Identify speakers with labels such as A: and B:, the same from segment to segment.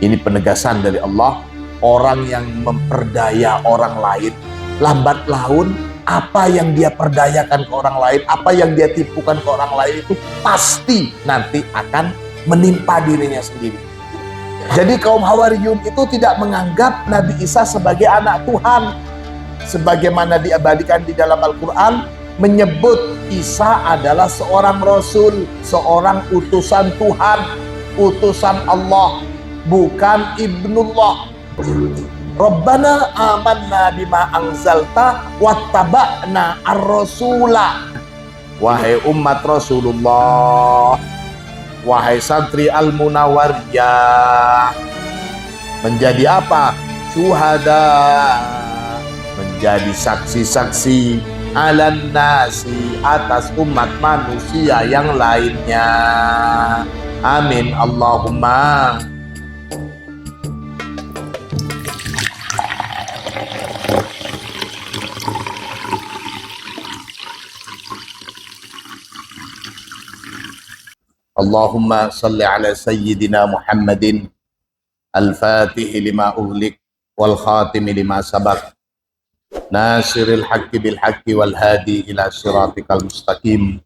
A: Ini penegasan dari Allah. Orang yang memperdaya orang lain, lambat laun apa yang dia perdayakan ke orang lain, apa yang dia tipukan ke orang lain itu pasti nanti akan menimpa dirinya sendiri. Jadi kaum Hawariyun itu tidak menganggap Nabi Isa sebagai anak Tuhan, sebagaimana diabadikan di dalam Al-Quran, menyebut Isa adalah seorang Rasul, seorang utusan Tuhan, utusan Allah, bukan Ibnullah. Rabbana amanna bima anzalta wattaba'na ar-rasula. Wahai umat Rasulullah, wahai santri Al-Munawwariyah, menjadi apa? Syuhada, menjadi saksi-saksi alan nasi, atas umat manusia yang lainnya. Amin Allahumma. Allahumma salli ala sayyidina Muhammadin al-fatihi lima ughliq wal khatimi lima sabaq nasiril haqqi bil haqqi wal hadi ila siratikal mustaqim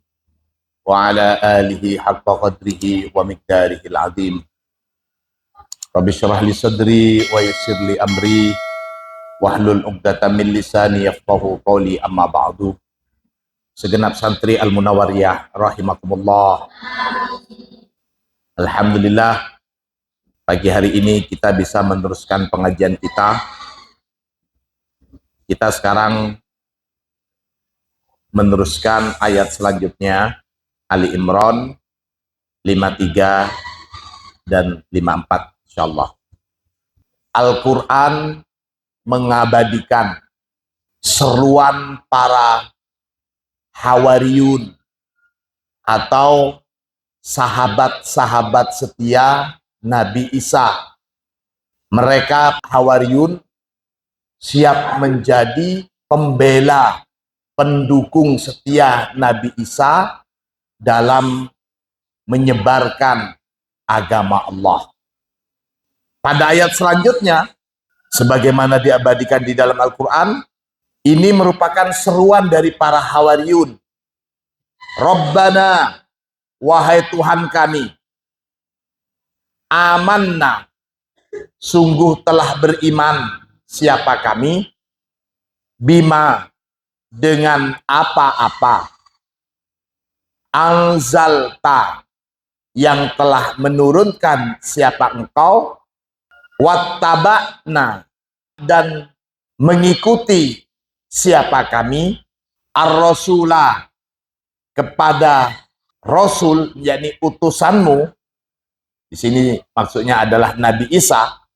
A: wa ala alihi haqqa qadrihi wa miqdarihil azim. Rabbi syrah li sadri wa yassir li amri wahlul 'uqdatam min lisani yafqahu qawli, amma ba'du. Segenap santri Al-Munawwariyah rahimakumullah. Alhamdulillah, pagi hari ini kita bisa meneruskan pengajian kita. Kita sekarang meneruskan ayat selanjutnya, Ali Imran 53 dan 54 insyaallah. Al-Quran mengabadikan seruan para Hawariyun atau sahabat-sahabat setia Nabi Isa. Mereka Hawariyun siap menjadi pembela, pendukung setia Nabi Isa dalam menyebarkan agama Allah. Pada ayat selanjutnya, sebagaimana diabadikan di dalam Al-Quran, ini merupakan seruan dari para Hawariyun. Rabbana, wahai Tuhan kami, amanna, sungguh telah beriman siapa kami, bima, dengan apa-apa, anzalta, yang telah menurunkan siapa engkau, wattaba'na, dan mengikuti siapa kami, ar-rasulah, kepada Rasul, yakni utusanmu. Di sini maksudnya adalah Nabi Isa.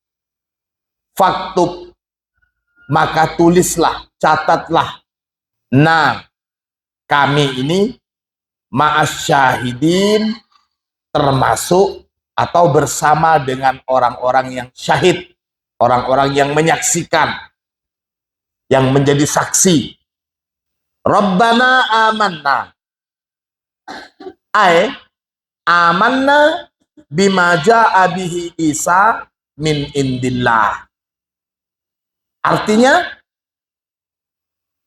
A: Faktub, maka tulislah, catatlah, nah kami ini ma'asyahidin, termasuk atau bersama dengan orang-orang yang syahid, orang-orang yang menyaksikan, yang menjadi saksi. Rabbana amanna, ay amanna bima ja'a bihi Isa min indillah. Artinya,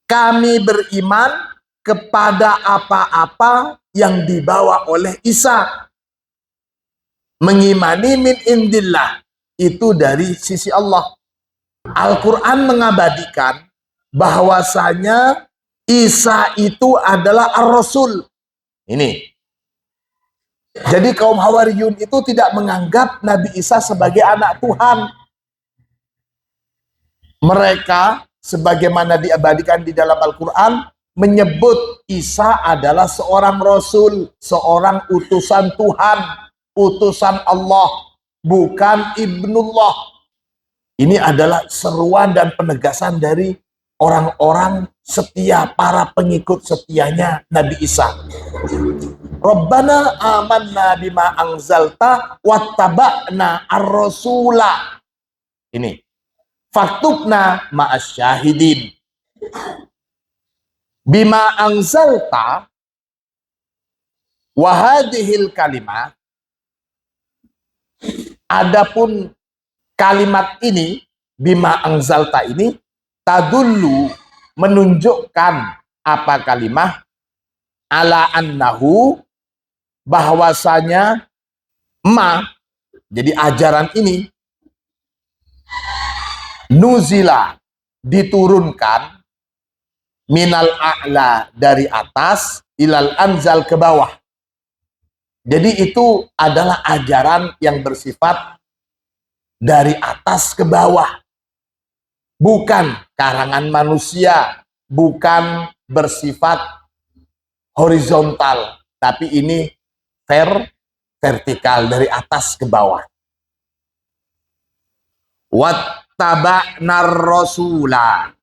A: kami beriman kepada apa-apa yang dibawa oleh Isa. Mengimani min indillah, itu dari sisi Allah. Al-Quran mengabadikan bahwasanya Isa itu adalah ar-Rasul. Ini. Jadi kaum Hawariyun itu tidak menganggap Nabi Isa sebagai anak Tuhan. Mereka, sebagaimana diabadikan di dalam Al-Quran, menyebut Isa adalah seorang Rasul, seorang utusan Tuhan, utusan Allah, bukan Ibnullah. Ini adalah seruan dan penegasan dari orang-orang setia, para pengikut setianya Nabi Isa. Rabbana amanna bima anzalta wattaba'na ar-rasula. Ini. Faktubna ma'asyahidin. Bima anzalta wahadihil kalimah. Adapun kalimat ini, bima anzalta ini, tadullu, menunjukkan apa kalimah, ala annahu, bahwasanya ma, jadi ajaran ini, nuzila, diturunkan, minal a'la, dari atas, ilal anzal, ke bawah. Jadi itu adalah ajaran yang bersifat dari atas ke bawah, bukan karangan manusia, bukan bersifat horizontal, tapi ini vertikal, dari atas ke bawah. Wattaba'nar rasula,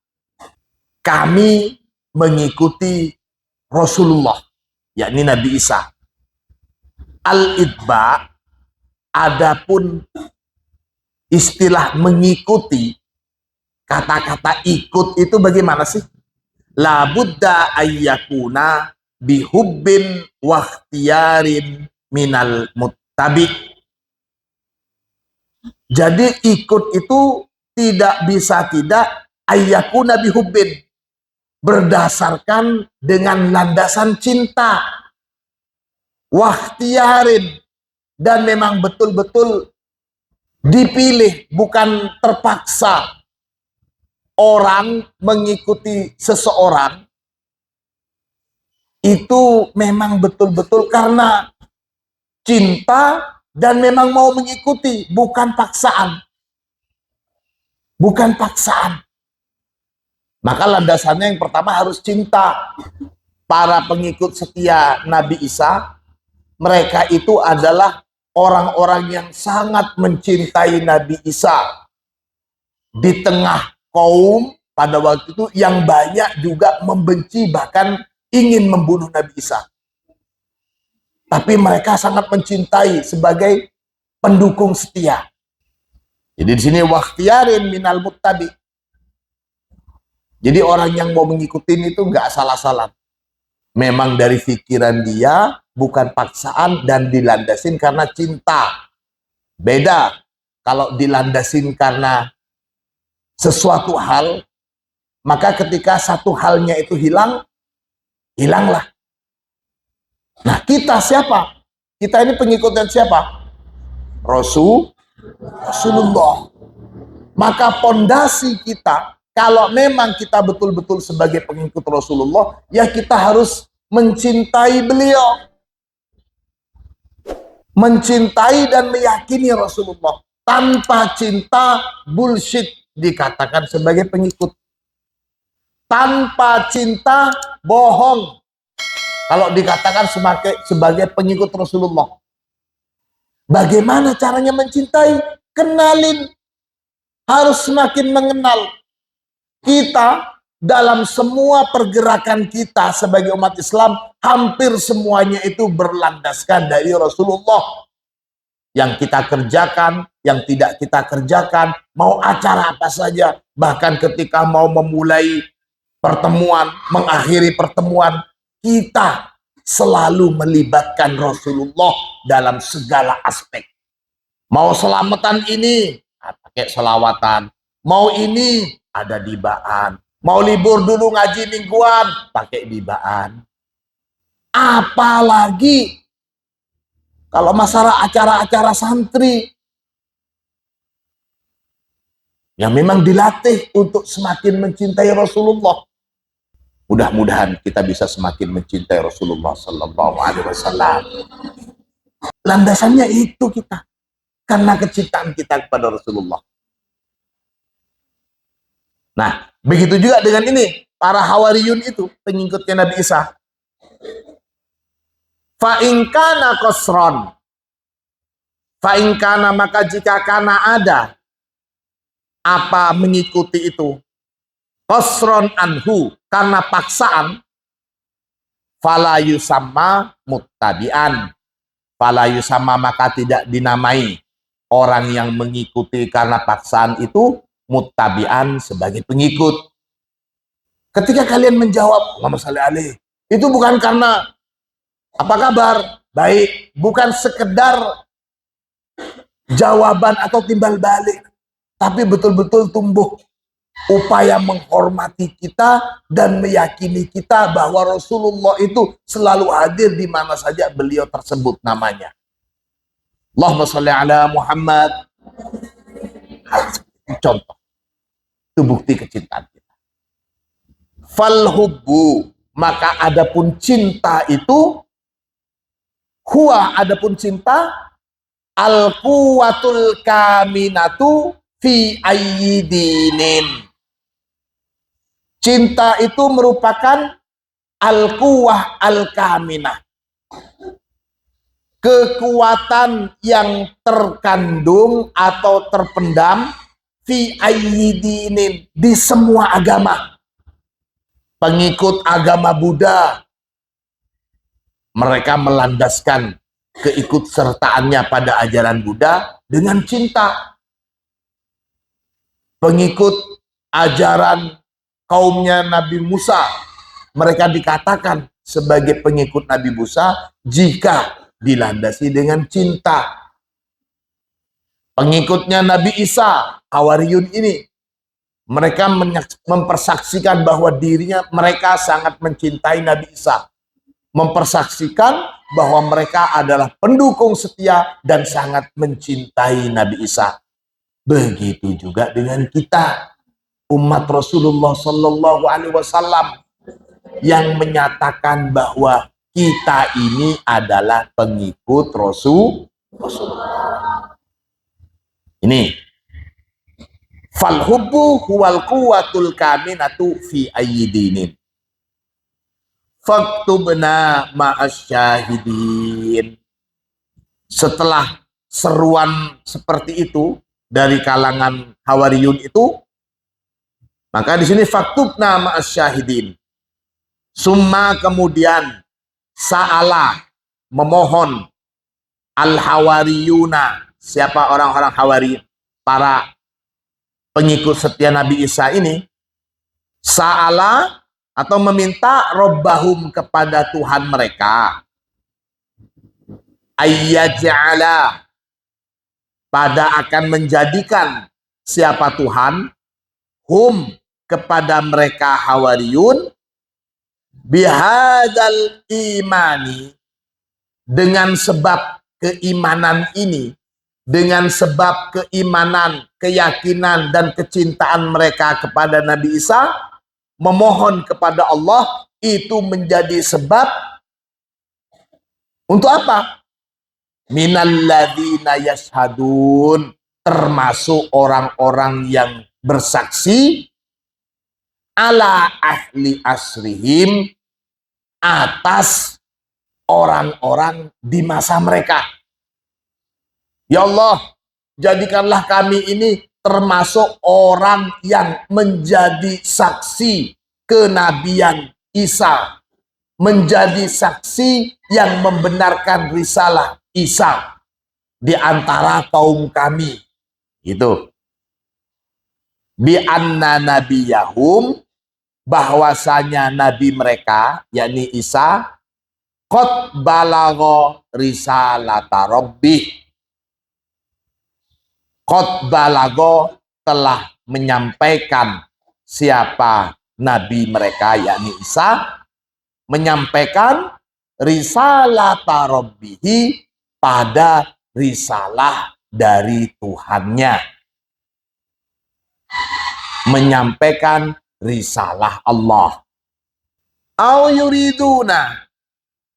A: kami mengikuti Rasulullah, yakni Nabi Isa. Al-itba, adapun istilah mengikuti, kata-kata ikut itu bagaimana sih? La budda ayyakuna bihubbin wakhtiyarin minal muttabi. Jadi ikut itu tidak bisa tidak ayyakuna bihubbin, berdasarkan dengan landasan cinta, wakhtiyarin, dan memang betul-betul dipilih, bukan terpaksa. Orang mengikuti seseorang itu memang betul-betul karena cinta dan memang mau mengikuti, bukan paksaan. Bukan paksaan. Maka landasannya yang pertama harus cinta. Para pengikut setia Nabi Isa, mereka itu adalah orang-orang yang sangat mencintai Nabi Isa. Di tengah kaum pada waktu itu yang banyak juga membenci, bahkan ingin membunuh Nabi Isa. Tapi mereka sangat mencintai sebagai pendukung setia. Jadi di sini wakhtiyarin minal muttabi. Jadi orang yang mau mengikuti itu nggak salah-salah. Memang dari pikiran dia, bukan paksaan, dan dilandasin karena cinta. Beda kalau dilandasin karena sesuatu hal, maka ketika satu halnya itu hilang, hilanglah. Nah, kita siapa? Kita ini pengikutnya siapa? Rasulullah. Maka pondasi kita, kalau memang kita betul-betul sebagai pengikut Rasulullah, ya kita harus mencintai beliau. Mencintai dan meyakini Rasulullah. Tanpa cinta, bullshit dikatakan sebagai pengikut. Tanpa cinta, bohong kalau dikatakan sebagai pengikut Rasulullah. Bagaimana caranya mencintai? Kenalin. Harus semakin mengenal. Kita dalam semua pergerakan kita sebagai umat Islam, hampir semuanya itu berlandaskan dari Rasulullah. Yang kita kerjakan, yang tidak kita kerjakan, mau acara apa saja, bahkan ketika mau memulai pertemuan, mengakhiri pertemuan, kita selalu melibatkan Rasulullah dalam segala aspek. Mau selamatan ini, pakai selawatan. Mau ini, ada dibaan. Mau libur dulu ngaji mingguan, pakai dibaan. Apalagi kalau masalah acara-acara santri yang memang dilatih untuk semakin mencintai Rasulullah. Mudah-mudahan kita bisa semakin mencintai Rasulullah Sallallahu Alaihi Wasallam. Landasannya itu kita, karena kecintaan kita kepada Rasulullah. Nah, begitu juga dengan ini, para Hawariyun itu, pengikutnya Nabi Isa. Fa'inkana qasron, fa'inkana, maka jika kana ada apa mengikuti itu, qasron anhu, karena paksaan, fala yusamma muttabi'an, fala yusamma, maka tidak dinamai orang yang mengikuti karena paksaan itu muttabi'an, sebagai pengikut. Ketika kalian menjawab Allahumma shalli alaihi, itu bukan karena apa kabar, baik, bukan sekedar jawaban atau timbal balik, tapi betul-betul tumbuh upaya menghormati kita dan meyakini kita bahwa Rasulullah itu selalu hadir di mana saja beliau tersebut namanya. Allahumma sholli ala Muhammad. Contoh, itu bukti kecintaan kita. Fal hubbu, maka adapun cinta itu, huwa adapun cinta, al quwwatul kaminatu fi ayyidinin. Cinta itu merupakan al-quwah al-kaminah, kekuatan yang terkandung atau terpendam fi ayyidinin, di semua agama. Pengikut agama Buddha, mereka melandaskan keikutsertaannya pada ajaran Buddha dengan cinta. Pengikut ajaran kaumnya Nabi Musa, mereka dikatakan sebagai pengikut Nabi Musa jika dilandasi dengan cinta. Pengikutnya Nabi Isa, Hawariyun ini, mereka mempersaksikan bahwa mereka sangat mencintai Nabi Isa. Mempersaksikan bahwa mereka adalah pendukung setia dan sangat mencintai Nabi Isa. Begitu juga dengan kita, umat Rasulullah Sallallahu Alaihi Wasallam, yang menyatakan bahwa kita ini adalah pengikut Rasulullah. Ini fal hubbu huwal quwwatul kaminatu fi ayyidinin. Faktubna ma'asyahidin. Setelah seruan seperti itu dari kalangan Hawariyun itu, maka di sini faktubna ma'asyahidin. Summa kemudian sa'ala, memohon, al-hawariyuna, siapa orang-orang Hawari, para pengikut setia Nabi Isa ini, sa'ala atau meminta robbahum kepada Tuhan mereka, ayyaj'ala, pada akan menjadikan siapa Tuhan, hum kepada mereka Hawariyun, bihadal imani, dengan sebab keimanan ini, dengan sebab keimanan, keyakinan dan kecintaan mereka kepada Nabi Isa, memohon kepada Allah, itu menjadi sebab untuk apa? Minalladzina yashhadun, termasuk orang-orang yang bersaksi ala ahli asrihim, atas orang-orang di masa mereka. Ya Allah, jadikanlah kami ini termasuk orang yang menjadi saksi kenabian Isa, menjadi saksi yang membenarkan risalah Isa di antara kaum kami. Itu bi anna nabiyahum, bahwasanya nabi mereka, yakni Isa, qad balagha risalata rabbih, qad balagha, telah menyampaikan, siapa nabi mereka yakni Isa, menyampaikan risalata rabbih, pada risalah dari Tuhannya, menyampaikan risalah Allah. Au yuriduna,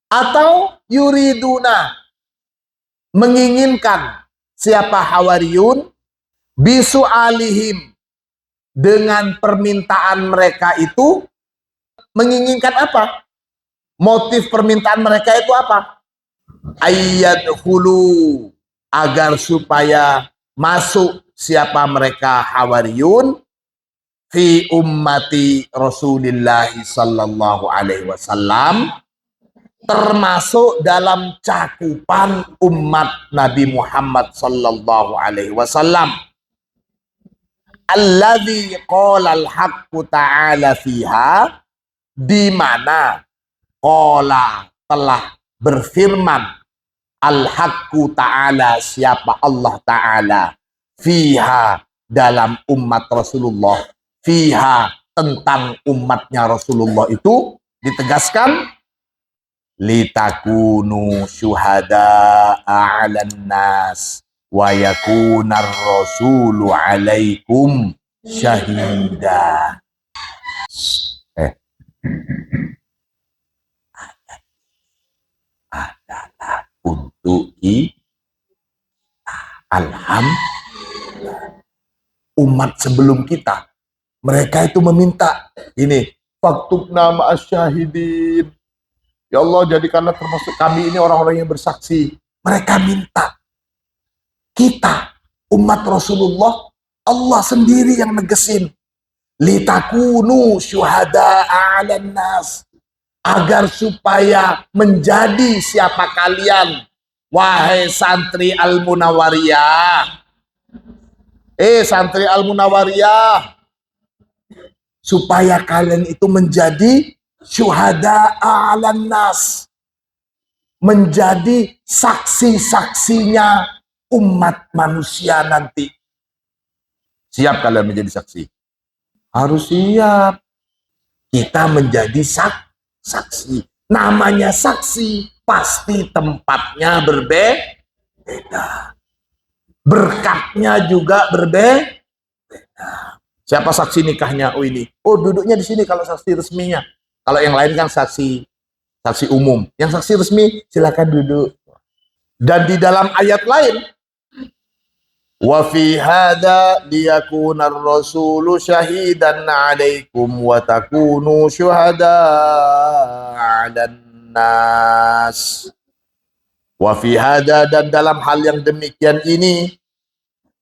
A: atau yuriduna, menginginkan, siapa Hawariyun, bisu alihim, dengan permintaan mereka itu, menginginkan apa? Motif permintaan mereka itu apa? Ayyadkhulu, agar supaya masuk siapa mereka Hawariyun, fi ummati Rasulillah sallallahu alaihi wasallam, termasuk dalam cakupan umat Nabi Muhammad sallallahu alaihi wasallam, alladzi qala al-haqqu ta'ala fiha, di mana qala, telah berfirman, al-haqqu ta'ala, siapa Allah ta'ala, fiha, dalam umat Rasulullah, fiha, tentang umatnya Rasulullah itu ditegaskan, litakunu syuhada'a 'alan nas wa yakunar rasulu 'alaikum syahida. Adalah untuk alhamdulillah. Umat sebelum kita, mereka itu meminta ini, faktubna ma'as syahidin. Ya Allah, jadikanlah termasuk kami ini orang-orang yang bersaksi. Mereka minta. Kita, umat Rasulullah, Allah sendiri yang negesin. Litakunu syuhada'a 'alan nas. Agar supaya menjadi siapa kalian, wahai santri Al-Munawariyah. Santri Al-Munawariyah. Supaya kalian itu menjadi syuhada'a 'alan nas, menjadi saksi-saksinya umat manusia nanti. Siap kalian menjadi saksi? Harus siap. Kita menjadi saksi. Namanya saksi, pasti tempatnya berbeda. Berkatnya juga berbeda. Siapa saksi nikahnya? Oh ini. Oh, duduknya di sini kalau saksi resminya. Kalau yang lain kan saksi umum. Yang saksi resmi silakan duduk. Dan di dalam ayat lain, wa fi hadza liyakuna ar-rasulu syahidan 'alaikum wa takunu syuhada'a 'alan nas. Wa fi hadza, dan dalam hal yang demikian ini,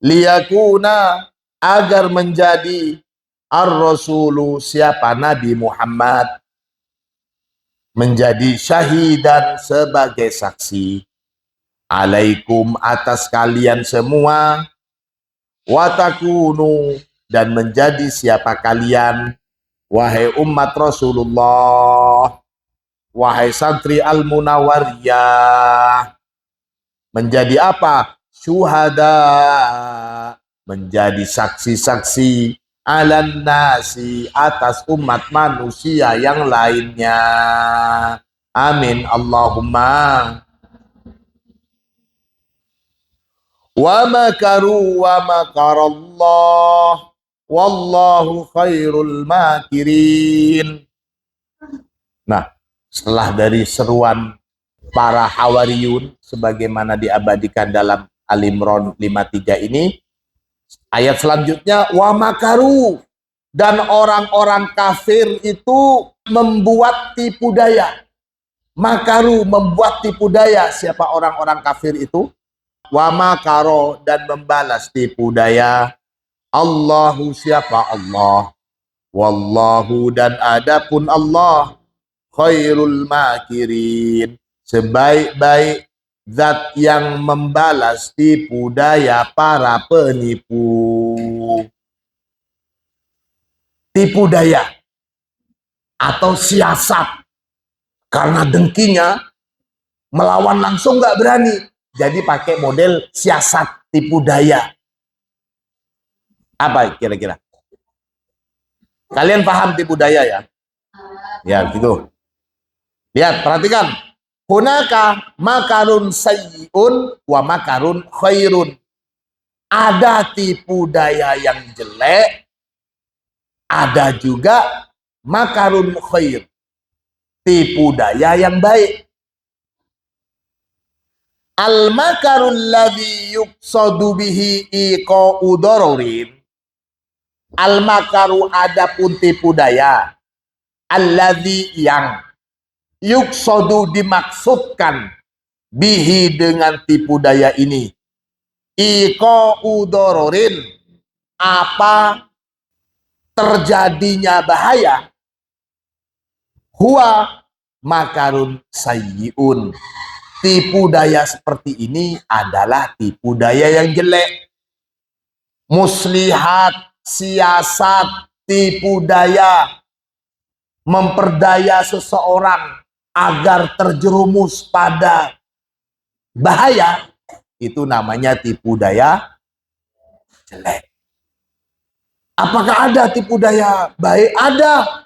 A: liyakuna, agar menjadi, ar-rasulu, siapa Nabi Muhammad, menjadi syahidan, sebagai saksi, alaikum, atas kalian semua, watakunu, dan menjadi siapa kalian, wahai umat Rasulullah, wahai santri Al-Munawariyah, menjadi apa? Syuhada, menjadi saksi-saksi, alan nasi, atas umat manusia yang lainnya. Amin Allahumma. Wa makaru wa makarallah wallahu khairul makirin. Nah, setelah dari seruan para hawariyun sebagaimana diabadikan dalam Al-Imran 53 ini, ayat selanjutnya, wa makaru, dan orang-orang kafir itu membuat tipu daya. Makaru, membuat tipu daya. Siapa orang-orang kafir itu? Wa makaro, dan membalas tipu daya. Allahu, siapa Allah? Wallahu, dan adapun Allah, khairul makirin, sebaik-baik zat yang membalas tipu daya para penipu. Tipu daya atau siasat, karena dengkinya melawan langsung nggak berani, jadi pakai model siasat tipu daya. Apa kira-kira? Kalian paham tipu daya ya? Ya gitu. Lihat, perhatikan. Hunaka makarun sayyi'un wa makarun khairun. Ada tipu daya yang jelek, ada juga makarun khair, tipu daya yang baik. Al-makarul ladzi yuqsadu bihi iqa'u dararin. Al-makaru, adapun tipu daya, alladzi, yang, yuqsadu, dimaksudkan, bihi, dengan tipu daya ini, iqa'u dararin, apa, terjadinya bahaya, huwa makarun sayyi'un. Tipu daya seperti ini adalah tipu daya yang jelek. Muslihat, siasat, tipu daya, memperdaya seseorang agar terjerumus pada bahaya, itu namanya tipu daya jelek. Apakah ada tipu daya baik? Ada.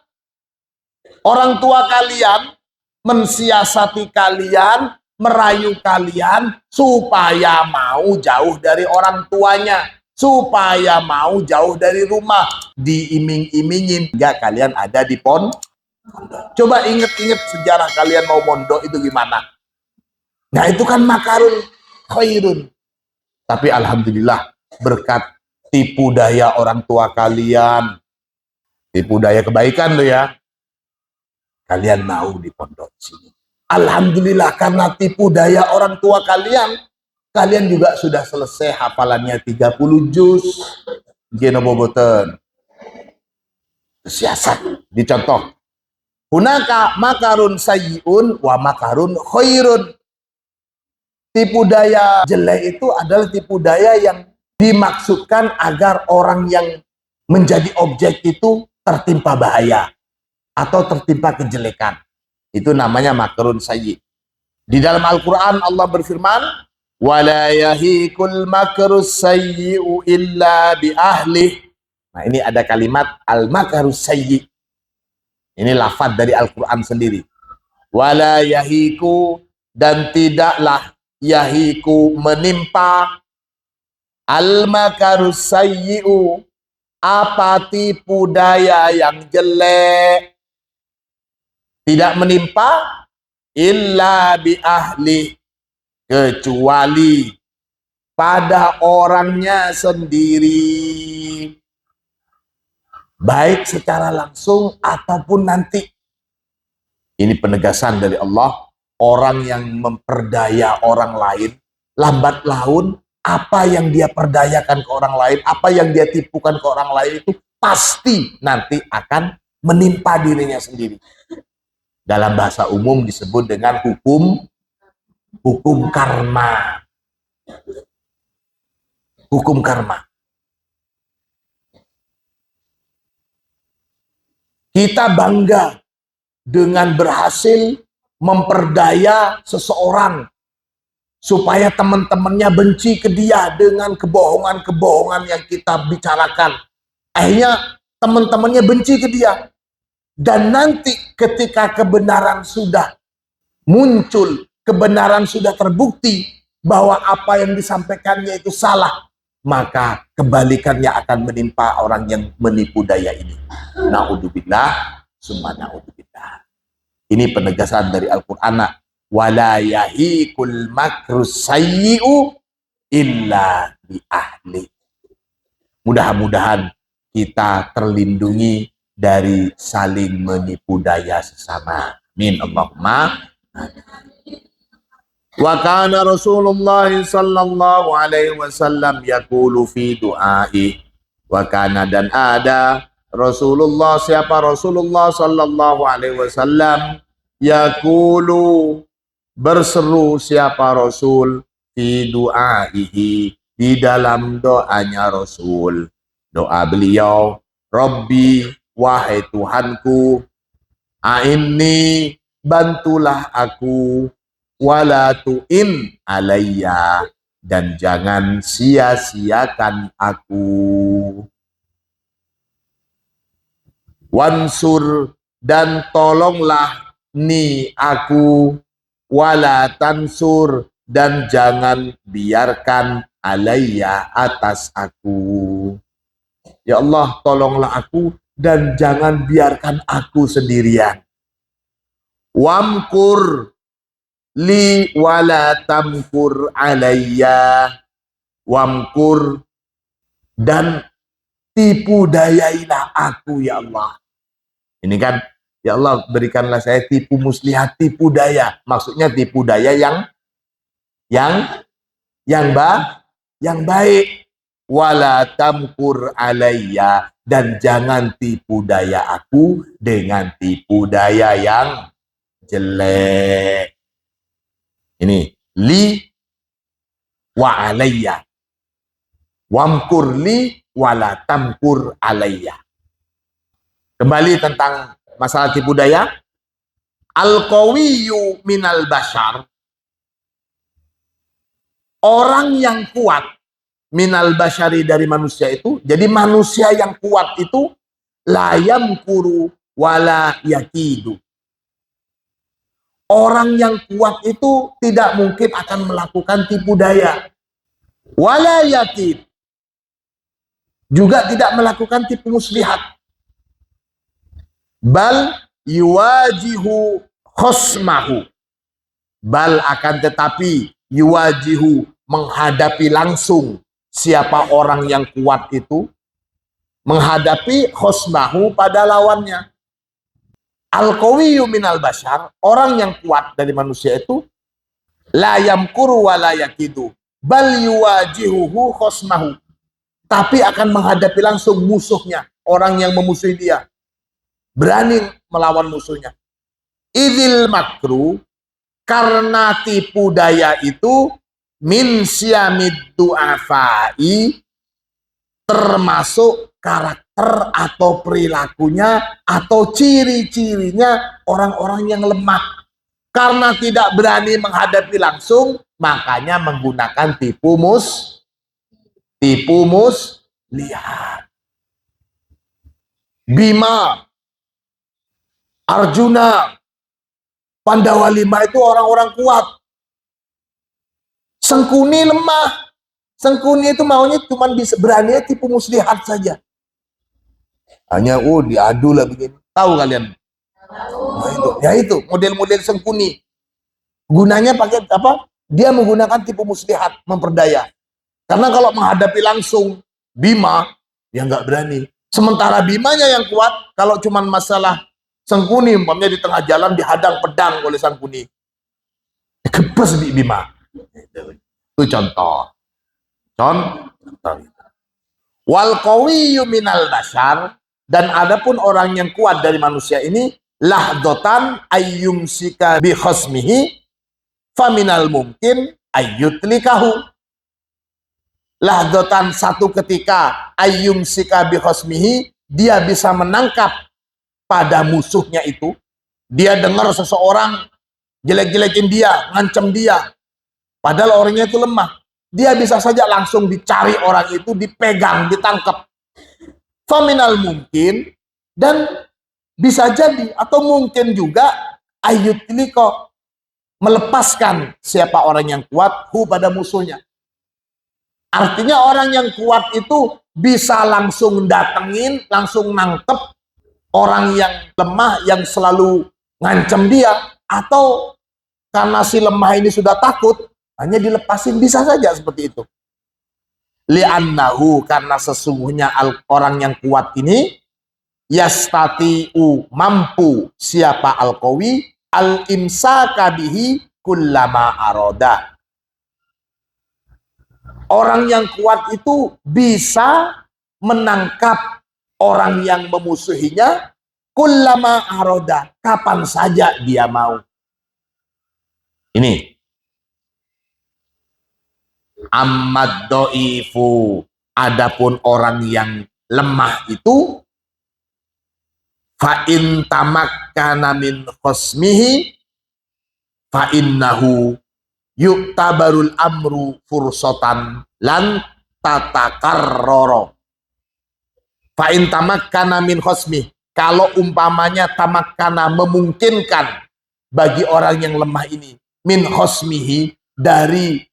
A: Orang tua kalian mensiasati kalian, merayu kalian supaya mau jauh dari orang tuanya, supaya mau jauh dari rumah, diiming-imingin hingga kalian ada di pondok. Coba inget-inget sejarah kalian mau mondok itu gimana. Nah itu kan makarun khairun. Tapi alhamdulillah berkat tipu daya orang tua kalian, tipu daya kebaikan tuh ya, kalian mau di pondok sini. Alhamdulillah karena tipu daya orang tua kalian, kalian juga sudah selesai hafalannya 30 juz. Geno boboten. Siasat dicontoh. Hunaka makarun sayyi'un wa makarun khairun. Tipu daya jelek itu adalah tipu daya yang dimaksudkan agar orang yang menjadi objek itu tertimpa bahaya atau tertimpa kejelekan. Itu namanya makrun sayyi. Di dalam Al-Quran Allah berfirman, وَلَا يَهِيكُ الْمَكْرُ السَّيِّئُ إِلَّا بِأَهْلِهِ. Nah ini ada kalimat al-makru sayyi. Ini lafaz dari Al-Quran sendiri. Wala yahiku, dan tidaklah yahiku menimpa al-makru sayyi'u, apa tipu daya yang jelek, tidak menimpa illa bi ahli, kecuali pada orangnya sendiri, baik secara langsung ataupun nanti. Ini penegasan dari Allah. Orang yang memperdaya orang lain, lambat laun apa yang dia perdayakan ke orang lain, apa yang dia tipukan ke orang lain itu pasti nanti akan menimpa dirinya sendiri. Dalam bahasa umum disebut dengan hukum karma. Hukum karma. Kita bangga dengan berhasil memperdaya seseorang supaya teman-temannya benci ke dia dengan kebohongan-kebohongan yang kita bicarakan. Akhirnya teman-temannya benci ke dia. Dan nanti ketika kebenaran sudah muncul, kebenaran sudah terbukti bahwa apa yang disampaikannya itu salah, maka kebalikannya akan menimpa orang yang menipu daya ini. Na'udzubillah, summa na'udzubillah. Ini penegasan dari Al-Quran. Wala yahikul makrus sayyi'u illa bi ahli. Mudah-mudahan kita terlindungi dari saling menipu daya sesama. Amin Allahumma. Wa kana Rasulullah sallallahu alaihi wasallam yaqulu fi du'ai. Wa kana, dan ada Rasulullah, siapa Rasulullah sallallahu alaihi wasallam, yaqulu, berseru siapa Rasul, fi du'aihi, di dalam doanya Rasul. Doa beliau, Rabbi, wahai Tuhanku, a'inni, bantulah aku, wala tu'in alayya, dan jangan sia-siakan aku. Wansur, dan tolonglah ni aku, wala tansur, dan jangan biarkan alayya, atas aku. Ya Allah, tolonglah aku dan jangan biarkan aku sendirian. Wamkur li wala tamkur alayya. Wamkur, dan tipu dayailah aku ya Allah. Ini kan, ya Allah berikanlah saya tipu muslihat, tipu daya. Maksudnya tipu daya yang baik. Wala tamkur alayya, dan jangan tipu daya aku dengan tipu daya yang jelek. Ini li wa alayya. Wamkur li wala tamkur alayya. Kembali tentang masalah tipu daya. Al-qawiyyu minal bashar, orang yang kuat minal basyari dari manusia itu. Jadi manusia yang kuat itu la yamkuru wala yakidu. Orang yang kuat itu tidak mungkin akan melakukan tipu daya. Wala yakid. Juga tidak melakukan tipu muslihat. Bal yuwajihu khosmahu. Bal akan tetapi yuwajihu menghadapi langsung siapa orang yang kuat itu, menghadapi khosmahu pada lawannya. Al-qawiyyu minal bashar, orang yang kuat dari manusia itu la yamkuru wa la yakidu bal yuwajihuhu khosmahu, tapi akan menghadapi langsung musuhnya, orang yang memusuhi dia, berani melawan musuhnya. Idil makru, karena tipu daya itu min syamid du'afai, termasuk karakter atau perilakunya atau ciri-cirinya orang-orang yang lemah. Karena tidak berani menghadapi langsung, makanya menggunakan tipu lihat. Bima, Arjuna, Pandawa 5 itu orang-orang kuat. Sengkuni lemah. Sengkuni itu maunya cuma bisa berani tipu muslihat saja. Hanya diadu lah begini. Tahu kalian? Nah itu model-model Sengkuni. Gunanya pakai apa? Dia menggunakan tipu muslihat, memperdaya. Karena kalau menghadapi langsung Bima, ya nggak berani. Sementara Bimanya yang kuat, kalau cuma masalah Sengkuni, umpamanya di tengah jalan dihadang pedang oleh Sengkuni, kepes di Bima. Itu contoh. Wal qawiyyu minal bashar, dan adapun orang yang kuat dari manusia ini lahdotan ayyumsika bi khosmihi faminal mungkin ayyutlikahu. Lahdotan, satu ketika, ayyumsika bi khosmihi, dia bisa menangkap pada musuhnya itu. Dia dengar seseorang jelek-jelekin dia, ngancam dia, padahal orangnya itu lemah. Dia bisa saja langsung dicari orang itu, dipegang, ditangkap. Faminal mungkin, dan bisa jadi atau mungkin juga ayyutliko, melepaskan siapa orang yang kuat pada musuhnya. Artinya orang yang kuat itu bisa langsung datengin, langsung nangkep orang yang lemah yang selalu ngancam dia, atau karena si lemah ini sudah takut, hanya dilepasin, bisa saja seperti itu. Li'annahu, karena sesungguhnya orang yang kuat ini yastati'u, mampu siapa al-qawi al-imsaka bihi kullama aroda. Orang yang kuat itu bisa menangkap orang yang memusuhinya kullama aroda, kapan saja dia mau. Ini ammad do'ifu, adapun orang yang lemah itu fa in tamakkana min khosmihi fa innahu yu'tabarul amru fursotan lan tatakarroro. Fa in tamakkana min khosmihi, kalau umpamanya tamakkana, memungkinkan bagi orang yang lemah ini, min khosmihi, dari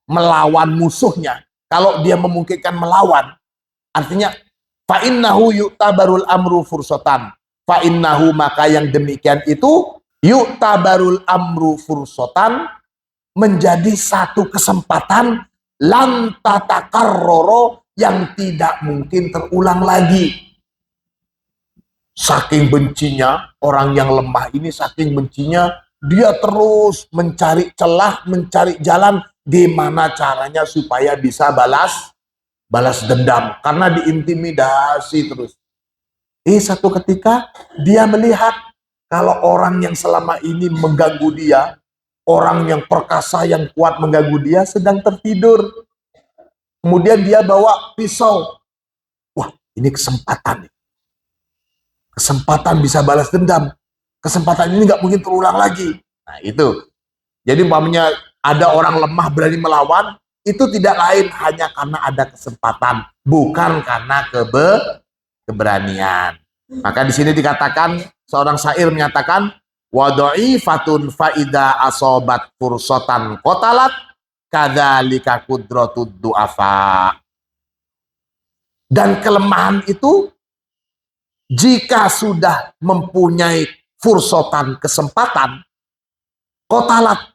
A: melawan musuhnya. Kalau dia memungkinkan melawan, artinya fa innahu yu'tabarul amru fursotan, fa innahu, maka yang demikian itu yu'tabarul amru fursotan, menjadi satu kesempatan lan tatakarroro, yang tidak mungkin terulang lagi. Saking bencinya orang yang lemah ini, saking bencinya dia terus mencari celah, mencari jalan gimana caranya supaya bisa balas dendam, karena diintimidasi terus. Satu ketika dia melihat kalau orang yang selama ini mengganggu dia, orang yang perkasa yang kuat mengganggu dia, sedang tertidur. Kemudian dia bawa pisau. Wah, ini kesempatan. Kesempatan bisa balas dendam. Kesempatan ini nggak mungkin terulang lagi. Nah itu. Jadi umpamanya ada orang lemah berani melawan, itu tidak lain hanya karena ada kesempatan, bukan karena keberanian. Maka di sini dikatakan, seorang syair menyatakan, wa dha'ifatun faida asobat fursatan qatalat kadzalika qudratud du'afa. Dan kelemahan itu jika sudah mempunyai fursotan, kesempatan, qatalat,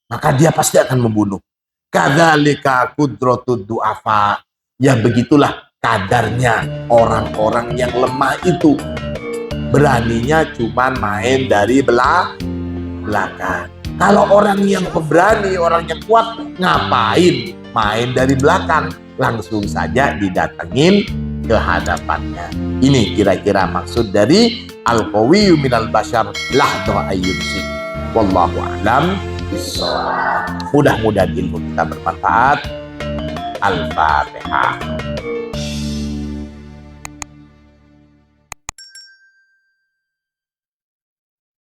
A: maka dia pasti akan membunuh. Kadzalika qudratud du'afa. Ya begitulah kadarnya orang-orang yang lemah itu. Beraninya cuma main dari belakang. Kalau orang yang pemberani, orang yang kuat, ngapain main dari belakang? Langsung saja didatengin ke hadapannya. Ini kira-kira maksud dari al-qawiyyu minal bashar lahda ayyumsik. Wallahu a'lam bishawab. Mudah-mudahan ilmu kita bermanfaat. Al-Fatihah.